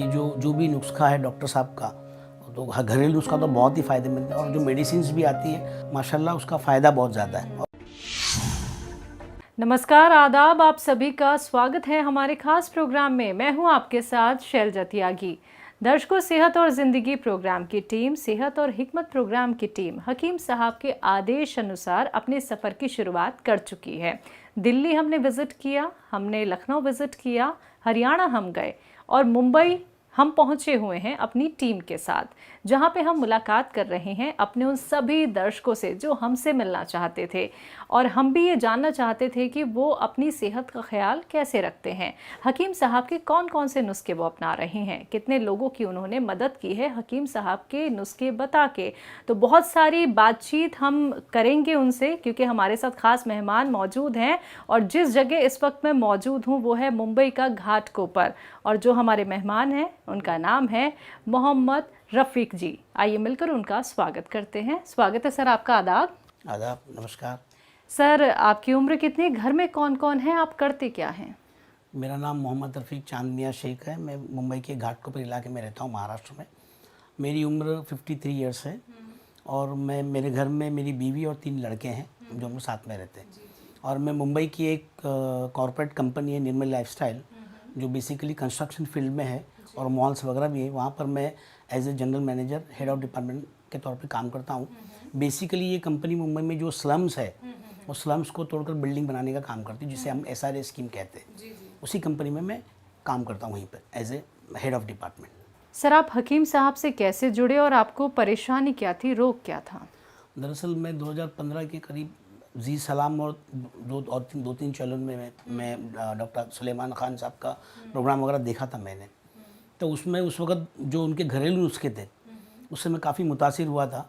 ये जो भी नुस्खा है डॉक्टर साहब का, तो घरेलू नुस्खा तो बहुत ही फ़ायदेमंद है, और जो मेडिसिन भी आती है माशाल्लाह उसका फ़ायदा बहुत ज़्यादा है। नमस्कार, आदाब, आप सभी का स्वागत है हमारे खास प्रोग्राम में। मैं हूं आपके साथ शैलजा त्यागी। दर्शकों, सेहत और ज़िंदगी प्रोग्राम की टीम, सेहत और हिकमत प्रोग्राम की टीम हकीम साहब के आदेश अनुसार अपने सफ़र की शुरुआत कर चुकी है। दिल्ली हमने विज़िट किया, हमने लखनऊ विज़िट किया, हरियाणा हम गए और मुंबई हम पहुंचे हुए हैं अपनी टीम के साथ, जहां पे हम मुलाकात कर रहे हैं अपने उन सभी दर्शकों से जो हमसे मिलना चाहते थे, और हम भी ये जानना चाहते थे कि वो अपनी सेहत का ख्याल कैसे रखते हैं, हकीम साहब के कौन कौन से नुस्खे वो अपना रहे हैं, कितने लोगों की उन्होंने मदद की है हकीम साहब के नुस्खे बता के। तो बहुत सारी बातचीत हम करेंगे उनसे, क्योंकि हमारे साथ खास मेहमान मौजूद हैं। और जिस जगह इस वक्त मैं मौजूद हूँ वो है मुंबई का घाटकोपर, और जो हमारे मेहमान हैं उनका नाम है मोहम्मद रफ़ीक जी। आइए मिलकर उनका स्वागत करते हैं। स्वागत है सर आपका। आदाब। आदाब, नमस्कार। सर, आपकी उम्र कितनी, घर में कौन कौन है, आप करते क्या हैं? मेरा नाम मोहम्मद रफ़ीक चांद मियां शेख है। मैं मुंबई के घाटकोपर इलाके में रहता हूँ, महाराष्ट्र में। मेरी उम्र 53 ईयर्स है, और मेरे घर में मेरी बीवी और 3 लड़के हैं जो हम साथ में रहते हैं। और मैं मुंबई की एक कॉर्पोरेट कंपनी है निर्मल लाइफस्टाइल, जो बेसिकली कंस्ट्रक्शन फील्ड में है और मॉल्स वगैरह भी है। वहाँ पर मैं as a general manager, head of department के तौर पे काम करता हूँ। बेसिकली ये कंपनी मुंबई में जो स्लम्स है, वो स्लम्स को तोड़कर बिल्डिंग बनाने का काम करती है, जिसे हम SRA स्कीम कहते हैं। उसी कंपनी में मैं काम करता हूँ वहीं पर as a head of department. Sir, आप हकीम साहब से कैसे जुड़े और आपको परेशानी क्या थी, रोग क्या था? दरअसल मैं 2015 के करीब जी सलाम और दो तीन चैनल में मैं डॉक्टर सुलेमान खान साहब का प्रोग्राम वगैरह देखा था मैंने। तो उसमें उस वक्त जो उनके घरेलू नुस्खे थे उससे मैं काफ़ी मुतासिर हुआ था।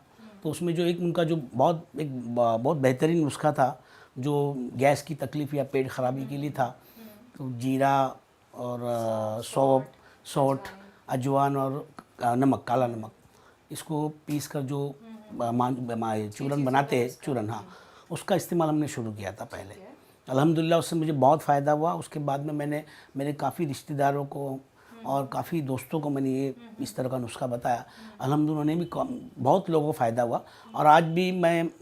तो उसमें जो एक उनका जो बहुत बेहतरीन नुस्खा था, जो गैस की तकलीफ़ या पेट खराबी के लिए था, तो जीरा और सौंठ, अजवान और नमक, काला नमक, इसको पीस कर जो चूरन बनाते हैं, चूरन, हाँ, उसका इस्तेमाल हमने शुरू किया था पहले। अल्हम्दुलिल्लाह उससे मुझे बहुत फ़ायदा हुआ। उसके बाद में मैंने मेरे काफ़ी रिश्तेदारों को और काफ़ी दोस्तों को मैंने ये इस तरह का नुस्खा बताया। अल्हम्दुलिल्लाह उन्हें भी बहुत लोगों को फ़ायदा हुआ, और आज भी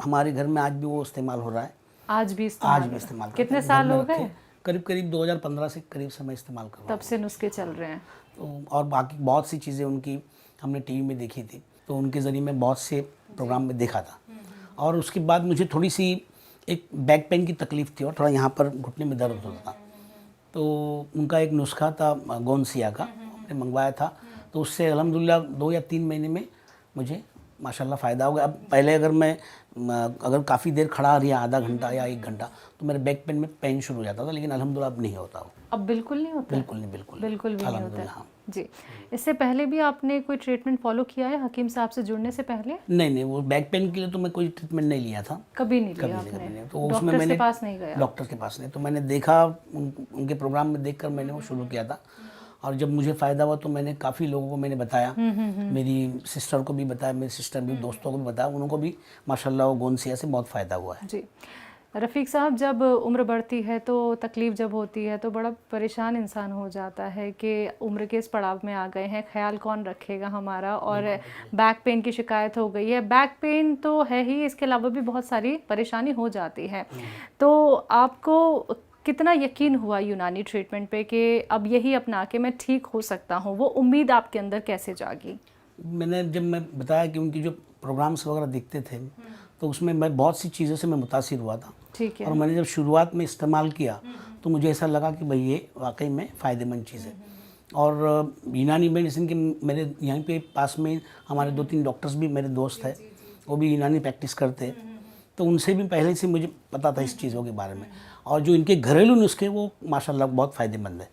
हमारे घर में आज भी वो इस्तेमाल हो रहा है। आज भी इस्तेमाल करते कितने हैं, साल घर में हो रखे। गए? करीब 2015 से करीब से मैं इस्तेमाल कर रहा तब से नुस्खे चल रहे हैं। हूँ। तो और बाकी बहुत सी चीज़ें उनकी हमने टीवी में देखी थी, तो उनके ज़रिए मैं बहुत से प्रोग्राम में देखा था। और उसके बाद मुझे थोड़ी सी एक बैक पेन की तकलीफ़ थी, और थोड़ा यहाँ पर घुटने में दर्द होता था। तो उनका एक नुस्खा था गोंसिया का, हमने मंगवाया था। तो उससे अल्हम्दुलिल्लाह 2 या 3 महीने में मुझे माशाल्लाह फ़ायदा हो गया। अब पहले अगर काफ़ी देर खड़ा रहा, आधा घंटा या 1 घंटा, तो मेरे बैक पेन में पेन शुरू हो जाता था, लेकिन अल्हम्दुलिल्लाह अब नहीं होता वो। अब बिल्कुल नहीं होता? बिल्कुल नहीं, बिल्कुल बिल्कुल भी नहीं होता अल्हम्दुलिल्लाह, हाँ। जी। इससे पहले भी आपने कोई ट्रीटमेंट फॉलो किया है हकीम साहब से जुड़ने से पहले? नहीं, वो बैक पेन के लिए तो मैं कोई ट्रीटमेंट नहीं लिया था। कभी नहीं कभी लिया नहीं, आपने? कभी नहीं। तो उसमें डॉक्टर के पास नहीं गया? डॉक्टर के पास नहीं, तो मैंने देखा उनके प्रोग्राम में देखकर मैंने वो शुरू किया था। और जब मुझे फ़ायदा हुआ तो मैंने काफ़ी लोगों को मैंने बताया। मेरी सिस्टर को भी बताया, मेरी सिस्टर भी, दोस्तों को भी बताया, उनको भी माशाल्लाह वो गोंसिया से बहुत फ़ायदा हुआ है। जी। रफ़ीक साहब, जब उम्र बढ़ती है तो तकलीफ़ जब होती है तो बड़ा परेशान इंसान हो जाता है कि उम्र के इस पड़ाव में आ गए हैं, ख्याल कौन रखेगा हमारा, और बैक पेन की शिकायत हो गई है। बैक पेन तो है ही, इसके अलावा भी बहुत सारी परेशानी हो जाती है। तो आपको कितना यकीन हुआ यूनानी ट्रीटमेंट पे कि अब यही अपना के मैं ठीक हो सकता हूँ? वो उम्मीद आपके अंदर कैसे जागी? जब मैं बताया कि उनकी जो प्रोग्राम्स वगैरह दिखते थे, तो उसमें मैं बहुत सी चीज़ों से मैं मुतासिर हुआ था। ठीक है। और मैंने जब शुरुआत में इस्तेमाल किया तो मुझे ऐसा लगा कि भाई ये वाकई में फ़ायदेमंद चीज़ है। और यूनानी मेडिसिन के मेरे यहीं पे पास में हमारे 2-3 डॉक्टर्स भी मेरे दोस्त हैं, वो भी यूनानी प्रैक्टिस करते हैं। तो उनसे भी पहले से मुझे पता था इस चीज़ों के बारे में। और जो इनके घरेलू नुस्खे वो माशाल्लाह बहुत फ़ायदेमंद है।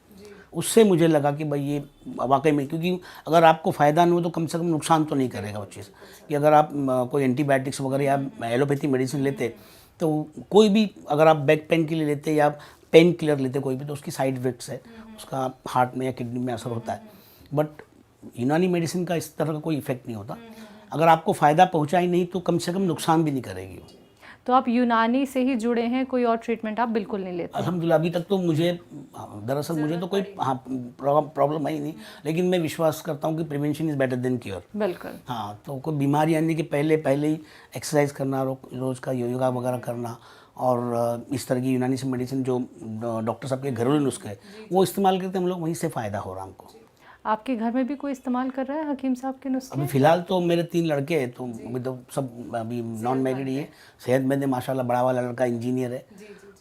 उससे मुझे लगा कि भाई ये वाकई में, क्योंकि अगर आपको फ़ायदा नहीं हो तो कम से कम नुकसान तो नहीं करेगा वो चीज़। कि अगर आप कोई एंटीबायोटिक्स वगैरह या एलोपैथी मेडिसिन लेते, तो कोई भी अगर आप बैक पेन के लिए लेते या पेन किलर लेते कोई भी, तो उसकी साइड इफेक्ट्स है, उसका हार्ट में या किडनी में असर होता है। बट यूनानी मेडिसिन का इस तरह का कोई इफेक्ट नहीं होता। अगर आपको फ़ायदा पहुँचा ही नहीं तो कम से कम नुकसान भी नहीं करेगी वो। तो आप यूनानी से ही जुड़े हैं, कोई और ट्रीटमेंट आप बिल्कुल नहीं लेते? अल्हम्दुलिल्लाह अभी तक तो मुझे दरअसल मुझे तो कोई प्रॉब्लम है ही नहीं, लेकिन मैं विश्वास करता हूँ कि prevention is better than cure. बिल्कुल। हाँ, तो कोई बीमारी आने के पहले ही एक्सरसाइज करना, रोज़ का योगा वगैरह करना, और इस तरह की यूनानी से मेडिसिन जो डॉक्टर साहब के घरेलू नुस्खे हैं वो इस्तेमाल करते हैं हम लोग, वहीं से फ़ायदा हो रहा है हमको। आपके घर में भी कोई इस्तेमाल कर रहा है हकीम साहब के नुस्खे? अभी फ़िलहाल तो मेरे 3 लड़के हैं, तो अभी तो सब अभी नॉन मैरिड ही है। सेहतमंद है माशाल्लाह, बड़ा वाला लड़का इंजीनियर है,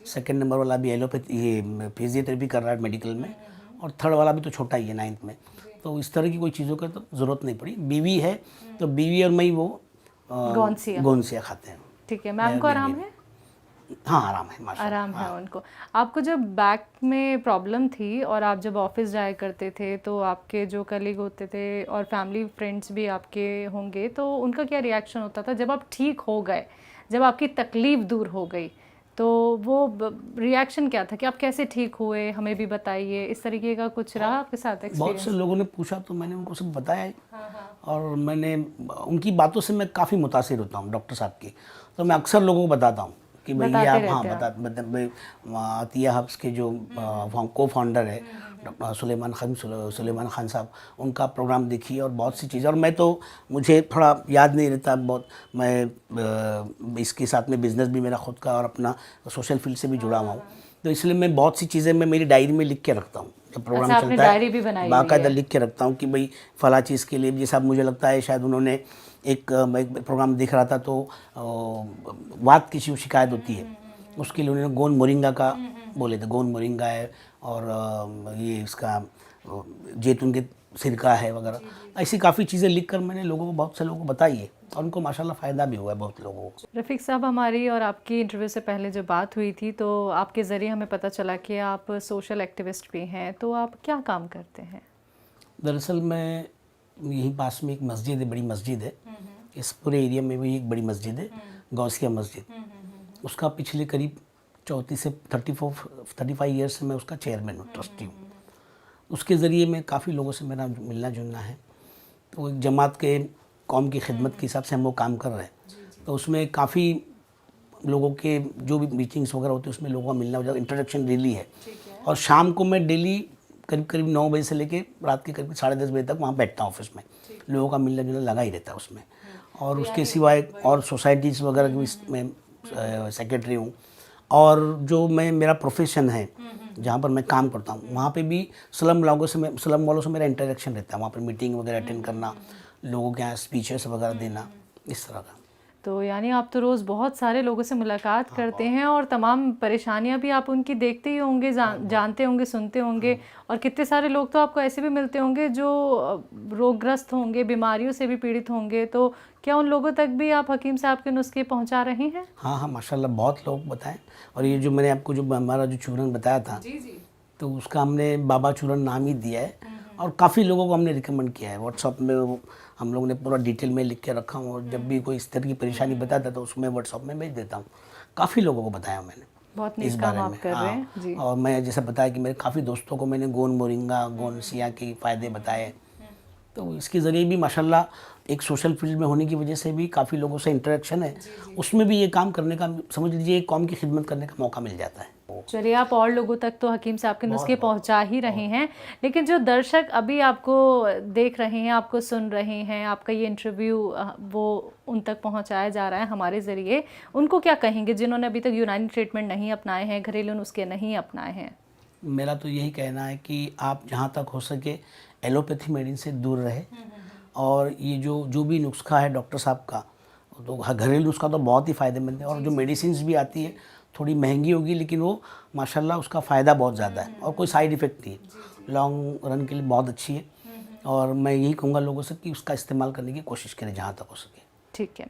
सेकंड नंबर वाला भी एलोपैथी ये फिजियोथेरेपी कर रहा है मेडिकल में, और थर्ड वाला भी तो छोटा ही है 9th में। तो इस तरह की कोई चीज़ों का तो ज़रूरत नहीं पड़ी। बीवी है तो बीवी और मैं वो गोंसिया खाते हैं। ठीक है। मैम को आराम है? हाँ, आराम है माशाल्लाह। आराम है उनको। आपको जब बैक में प्रॉब्लम थी और आप जब ऑफिस जाया करते थे, तो आपके जो कलीग होते थे और फैमिली फ्रेंड्स भी आपके होंगे, तो उनका क्या रिएक्शन होता था जब आप ठीक हो गए, जब आपकी तकलीफ़ दूर हो गई? तो वो रिएक्शन क्या था कि आप कैसे ठीक हुए, हमें भी बताइए? इस तरीके का कुछ रहा आपके साथ बहुत एक्सपीरियंस? से लोगों ने पूछा तो मैंने उनको सब बताया है, और मैंने उनकी बातों से मैं काफ़ी मुतासिर होता हूँ डॉक्टर साहब की। तो मैं अक्सर लोगों को बताता हूँ कि भाई ये आप, हाँ अतिया हब्स के जो को फाउंडर है डॉक्टर सुलेमान खान साहब, उनका प्रोग्राम देखिए और बहुत सी चीज़ें। और मैं तो मुझे थोड़ा याद नहीं रहता बहुत, मैं इसके साथ में बिज़नेस भी मेरा खुद का और अपना सोशल फील्ड से भी जुड़ा हुआ हूँ, तो इसलिए मैं बहुत सी चीज़ें मैं मेरी डायरी में लिख के रखता हूँ। जब प्रोग्राम अच्छा, आपने चलता डायरी भी बनाई है हुई बाकायदा है? लिख के रखता हूँ कि भाई फ़ला चीज़ के लिए, जैसा मुझे लगता है शायद उन्होंने एक प्रोग्राम देख रहा था, तो वात की जो शिकायत होती है उसके लिए उन्होंने गोंद मोरिंगा का बोले थे, गोंद मोरिंगा है, और ये इसका जैतून के सिरका है वगैरह, ऐसी काफ़ी चीज़ें लिख कर मैंने लोगों को, बहुत से लोगों को बताई है, और उनको माशाल्लाह फ़ायदा भी हुआ है बहुत लोगों को। रफ़ीक साहब, हमारी और आपकी इंटरव्यू से पहले जो बात हुई थी, तो आपके ज़रिए हमें पता चला कि आप सोशल एक्टिविस्ट भी हैं, तो आप क्या काम करते हैं? दरअसल मैं यहीं पास में एक मस्जिद है, बड़ी मस्जिद है, इस पूरे एरिया में भी एक बड़ी मस्जिद है, गौसिया मस्जिद, उसका पिछले करीब 34 से 35 ईयर्स से मैं उसका चेयरमैन हूँ, ट्रस्टी हूँ। उसके ज़रिए मैं काफ़ी लोगों से मेरा मिलना जुलना है, तो एक जमात के कौम की खिदमत के हिसाब से हम वो काम कर रहे हैं, तो उसमें काफ़ी लोगों के जो भी मीटिंग्स वगैरह होती है उसमें लोगों का मिलना हो जाता, इंट्रोडक्शन डेली है, और शाम को मैं डेली करीब 9 बजे से लेके रात के करीब 10:30 बजे तक वहाँ बैठता हूँ ऑफिस में, लोगों का मिलना जुलना लगा ही रहता है उसमें। और उसके सिवाय और सोसाइटीज़ वगैरह की भी मैं सेक्रेटरी हूँ, और जो मैं मेरा प्रोफेशन है जहाँ पर मैं काम करता हूँ वहाँ पे भी स्लम वालों से मेरा इंटरेक्शन रहता है, वहाँ पर मीटिंग वगैरह अटेंड करना, लोगों के यहाँ स्पीचेस वगैरह देना, इस तरह का। तो यानी आप तो रोज़ बहुत सारे लोगों से मुलाकात करते हैं, और तमाम परेशानियां भी आप उनकी देखते ही होंगे, जानते होंगे, सुनते होंगे, और कितने सारे लोग तो आपको ऐसे भी मिलते होंगे जो रोगग्रस्त होंगे, बीमारियों से भी पीड़ित होंगे, तो क्या उन लोगों तक भी आप हकीम साहब के नुस्खे पहुंचा रहे हैं? हाँ हाँ माशाल्लाह, बहुत लोग बताएं। और ये जो मैंने आपको जो हमारा जो चूरन बताया था, तो उसका हमने बाबा चूरन नाम ही दिया है, और काफ़ी लोगों को हमने रिकमेंड किया है। व्हाट्सअप में हम लोगों ने पूरा डिटेल में लिख के रखा हूँ, और जब भी कोई इस तरह की परेशानी बताता तो उसमें व्हाट्सअप में भेज देता हूँ। काफ़ी लोगों को बताया मैंने बहुत इस नेक बारे काम आप में। कर रहे हैं जी। और मैं जैसे बताया कि मेरे काफ़ी दोस्तों को मैंने गोंद मोरिंगा, गोंद सिया के फ़ायदे बताए, तो इसके ज़रिए भी माशाल्लाह एक सोशल फील्ड में होने की वजह से भी काफ़ी लोगों से इंटरेक्शन है, उसमें भी ये काम करने का, समझ लीजिए कौम की खिदमत करने का मौका मिल जाता है। चलिए, आप और लोगों तक तो हकीम साहब के नुस्खे पहुंचा ही रहे हैं, लेकिन जो दर्शक अभी आपको देख रहे हैं, आपको सुन रहे हैं, आपका ये इंटरव्यू वो उन तक पहुंचाया जा रहा है हमारे ज़रिए, उनको क्या कहेंगे जिन्होंने अभी तक यूनानी ट्रीटमेंट नहीं अपनाए हैं, घरेलू नुस्खे नहीं अपनाए हैं? मेरा तो यही कहना है कि आप जहाँ तक हो सके एलोपैथी मेडिसिन से दूर रहे, और ये जो भी नुस्खा है डॉक्टर साहब का, तो घरेलू नुस्खा तो बहुत ही फ़ायदेमंद है, और जो मेडिसिन भी आती है थोड़ी महंगी होगी, लेकिन वो माशाल्लाह उसका फ़ायदा बहुत ज़्यादा है, और कोई साइड इफ़ेक्ट नहीं है, लॉन्ग रन के लिए बहुत अच्छी है। और मैं यही कहूँगा लोगों से कि उसका इस्तेमाल करने की कोशिश करें जहाँ तक हो सके। ठीक है,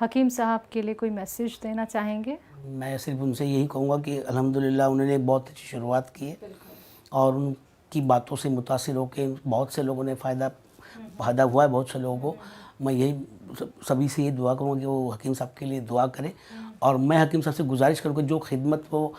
हकीम साहब के लिए कोई मैसेज देना चाहेंगे? मैं सिर्फ उनसे यही कहूँगा कि अल्हम्दुलिल्लाह उन्होंने बहुत अच्छी शुरुआत की है, और उनकी बातों से मुतासिर होकर बहुत से लोगों ने फ़ायदा हुआ है बहुत से लोगों को। मैं यही सभी से ये दुआ करूँगा कि वो हकीम साहब के लिए दुआ करें, और मैं हकीम साहब से गुजारिश करूँगा जो खिदमत वो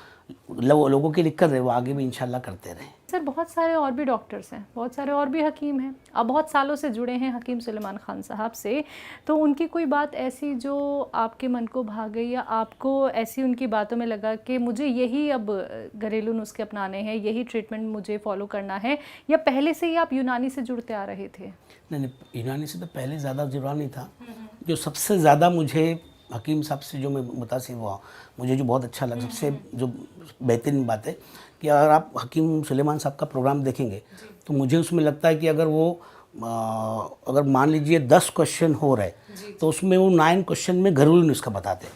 लोगों के लिए कर रहे हैं वो आगे भी इंशाल्लाह करते रहें। सर बहुत सारे और भी डॉक्टर्स हैं, बहुत सारे और भी हकीम हैं, अब बहुत सालों से जुड़े हैं हकीम सुलेमान खान साहब से, तो उनकी कोई बात ऐसी जो आपके मन को भा गई या आपको ऐसी उनकी बातों में लगा कि मुझे यही अब घरेलू नुस्खे अपनाने हैं, यही ट्रीटमेंट मुझे फॉलो करना है, या पहले से ही आप यूनानी से जुड़ते आ रहे थे? नहीं, यूनानी से तो पहले ज़्यादा जुड़ा नहीं था। जो सबसे ज़्यादा मुझे हकीम साहब से जो मैं मुतासिर हुआ, मुझे जो बहुत अच्छा लगा, सबसे जो बेहतरीन बात है कि अगर आप हकीम सुलेमान साहब का प्रोग्राम देखेंगे तो मुझे उसमें लगता है कि अगर वो अगर मान लीजिए 10 क्वेश्चन हो रहे तो उसमें वो 9 क्वेश्चन में घरेलू नुस्खा बताते हैं,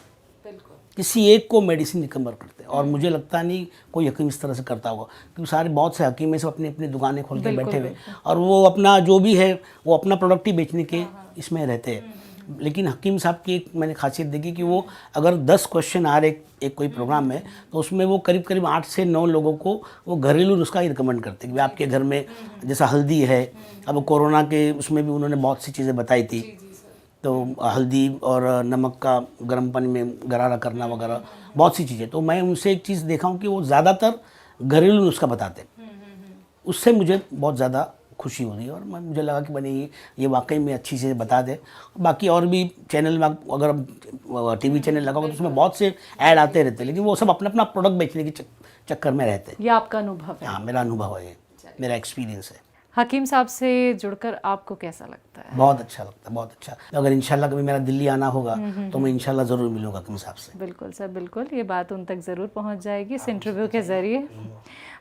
किसी एक को मेडिसिन रिकवर करते हैं। और मुझे लगता नहीं कोई हकीम इस तरह से करता होगा, क्योंकि सारे बहुत से हकीम सब अपनी अपनी दुकानें खोल के बैठे हुए और वो अपना जो भी है वो अपना प्रोडक्ट ही बेचने के इसमें रहते हैं। लेकिन हकीम साहब की एक मैंने खासियत देखी कि वो अगर 10 क्वेश्चन आ रहे एक कोई प्रोग्राम में तो उसमें वो करीब करीब 8 से 9 लोगों को वो घरेलू नुस्खा ही रिकमेंड करते हैं कि आपके घर में जैसा हल्दी है, अब कोरोना के उसमें भी उन्होंने बहुत सी चीज़ें बताई थी, तो हल्दी और नमक का गर्म पानी में गरारा करना वगैरह बहुत सी चीज़ें। तो मैं उनसे एक चीज़ देखा हूँ कि वो ज़्यादातर घरेलू नुस्खा बताते हैं, उससे मुझे बहुत ज़्यादा खुशी हो रही है और मुझे लगा कि मैंने ये वाकई में अच्छी चीज़ें बता दे। बाकी और भी चैनल में अगर टीवी चैनल लगाओ तो उसमें बहुत से ऐड आते रहते हैं, लेकिन वो सब अपना अपना प्रोडक्ट बेचने के चक्कर में रहते हैं। ये आपका अनुभव है? हाँ, मेरा अनुभव है, मेरा एक्सपीरियंस है। हकीम साहब से जुड़कर आपको कैसा लगता है? बहुत अच्छा लगता है, बहुत अच्छा। अगर इंशाल्लाह कभी मेरा दिल्ली आना होगा तो मैं इंशाल्लाह ज़रूर मिलूंगा हकीम साहब से। बिल्कुल सर, बिल्कुल, ये बात उन तक ज़रूर पहुंच जाएगी इस इंटरव्यू के ज़रिए।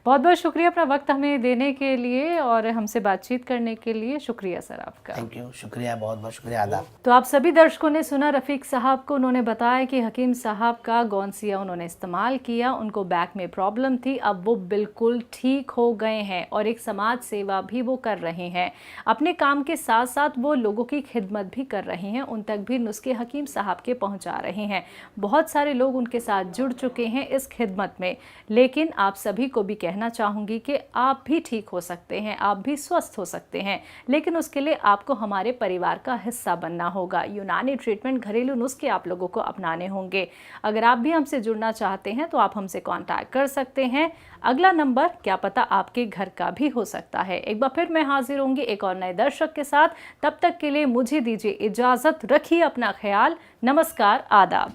बहुत बहुत शुक्रिया अपना वक्त हमें देने के लिए और हमसे बातचीत करने के लिए। शुक्रिया सर आपका। थैंक यू, शुक्रिया, बहुत बहुत शुक्रिया, आदाब। तो आप सभी दर्शकों ने सुना रफ़ीक साहब को, उन्होंने बताया कि हकीम साहब का गौनसिया उन्होंने इस्तेमाल किया, उनको बैक में प्रॉब्लम थी, अब वो बिल्कुल ठीक हो गए हैं और एक समाज सेवा भी वो कर रहे हैं। अपने काम के साथ साथ वो लोगों की खिदमत भी कर रहे हैं, उन तक भी नुस्खे हकीम साहब के पहुंचा रहे हैं। बहुत सारे लोग उनके साथ जुड़ चुके हैं इस खिदमत में। लेकिन आप सभी को भी कहना चाहूँगी कि आप भी ठीक हो सकते हैं, आप भी स्वस्थ हो सकते हैं, लेकिन उसके लिए आपको हमारे परिवार का हिस्सा बनना होगा। यूनानी ट्रीटमेंट, घरेलू नुस्खे आप लोगों को अपनाने होंगे। अगर आप भी हमसे जुड़ना चाहते हैं तो आप हमसे कांटेक्ट कर सकते हैं। अगला नंबर क्या पता आपके घर का भी हो सकता है। एक बार फिर मैं हाजिर होंगी एक और नए दर्शक के साथ। तब तक के लिए मुझे दीजिए इजाज़त, रखिए अपना ख्याल। नमस्कार, आदाब।